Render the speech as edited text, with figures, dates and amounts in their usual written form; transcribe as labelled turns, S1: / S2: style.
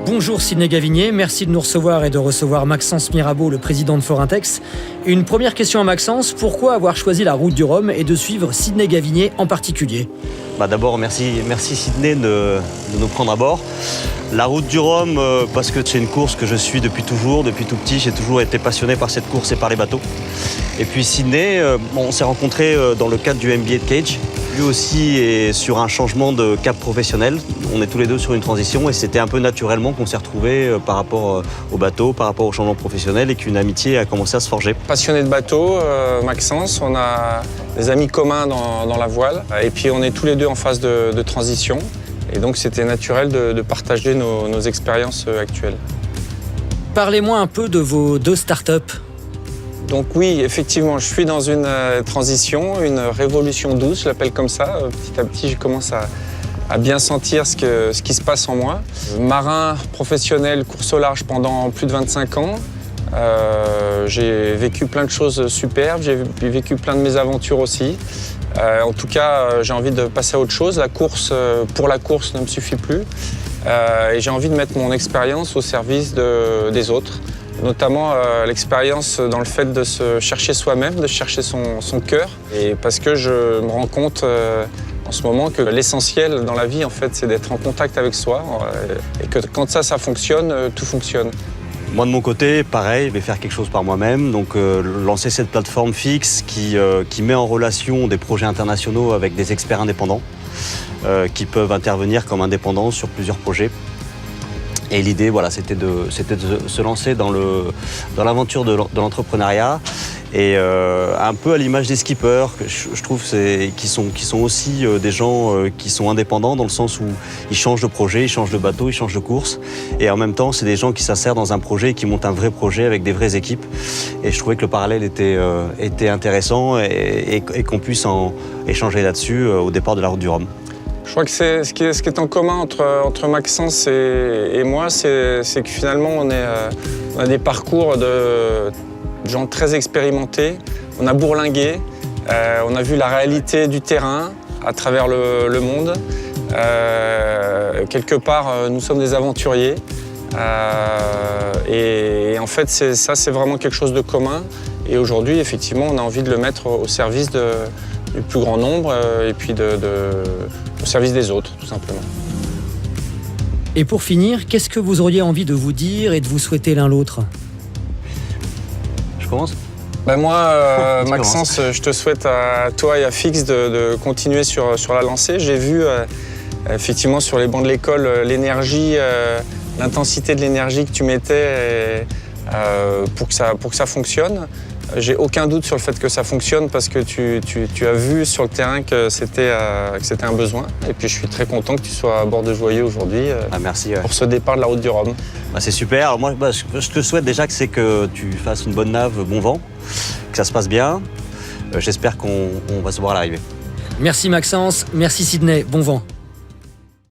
S1: Bonjour Sidney Gavinier, merci de nous recevoir et de recevoir Maxence Mirabeau, le président de Forintex. Une première question à Maxence, pourquoi avoir choisi la route du Rhum et de suivre Sidney Gavinier en particulier ?
S2: D'abord, merci Sidney de nous prendre à bord. La route du Rhum, parce que c'est une course que je suis depuis toujours, depuis tout petit. J'ai toujours été passionné par cette course et par les bateaux. Et puis Sidney, on s'est rencontrés dans le cadre du MBA de Cage. Lui aussi est sur un changement de cap professionnel. On est tous les deux sur une transition et c'était un peu naturellement qu'on s'est retrouvés par rapport au bateau, par rapport au changement professionnel et qu'une amitié a commencé à se forger.
S3: Passionné de bateau, Maxence, on a des amis communs dans la voile et puis on est tous les deux en phase de transition et donc c'était naturel de partager nos expériences actuelles.
S1: Parlez-moi un peu de vos deux startups.
S3: Donc oui, effectivement, je suis dans une transition, une révolution douce, je l'appelle comme ça. Petit à petit, je commence à bien sentir ce qui se passe en moi. Marin professionnel, course au large pendant plus de 25 ans. J'ai vécu plein de choses superbes, j'ai vécu plein de mésaventures aussi. En tout cas, j'ai envie de passer à autre chose. La course, pour la course, ne me suffit plus. Et j'ai envie de mettre mon expérience au service des autres. Notamment l'expérience dans le fait de se chercher soi-même, de chercher son cœur. Et parce que je me rends compte en ce moment que l'essentiel dans la vie, en fait, c'est d'être en contact avec soi. Et que quand ça fonctionne, tout fonctionne.
S2: Moi, de mon côté, pareil, je vais faire quelque chose par moi-même. Donc, lancer cette plateforme fixe qui met en relation des projets internationaux avec des experts indépendants qui peuvent intervenir comme indépendants sur plusieurs projets. Et l'idée, voilà, c'était de se lancer dans l'aventure de l'entrepreneuriat et un peu à l'image des skippers, que je trouve qui sont aussi des gens qui sont indépendants dans le sens où ils changent de projet, ils changent de bateau, ils changent de course. Et en même temps, c'est des gens qui s'insèrent dans un projet et qui montent un vrai projet avec des vraies équipes. Et je trouvais que le parallèle était intéressant et qu'on puisse en échanger là-dessus au départ de la route du Rhum.
S3: Je crois que ce qui est en commun entre Maxence et moi, c'est que finalement, on a des parcours de gens très expérimentés. On a bourlingué, on a vu la réalité du terrain à travers le monde. Quelque part, nous sommes des aventuriers. Et en fait, c'est vraiment quelque chose de commun. Et aujourd'hui, effectivement, on a envie de le mettre au service du plus grand nombre et puis au service des autres, tout simplement.
S1: Et pour finir, qu'est-ce que vous auriez envie de vous dire et de vous souhaiter l'un l'autre ?
S2: Je commence ?
S3: Moi, Maxence, je te souhaite à toi et à Fix de continuer sur la lancée. J'ai vu effectivement sur les bancs de l'école l'énergie, l'intensité de l'énergie que tu mettais pour que ça fonctionne. J'ai aucun doute sur le fait que ça fonctionne parce que tu as vu sur le terrain que c'était un besoin. Et puis je suis très content que tu sois à bord de Joyeux aujourd'hui
S2: merci,
S3: pour ce départ de la route du Rhum.
S2: C'est super. Alors moi, je te souhaite déjà que tu fasses une bonne nave, bon vent, que ça se passe bien. J'espère qu'on va se voir à l'arrivée.
S1: Merci Maxence, merci Sidney, bon vent.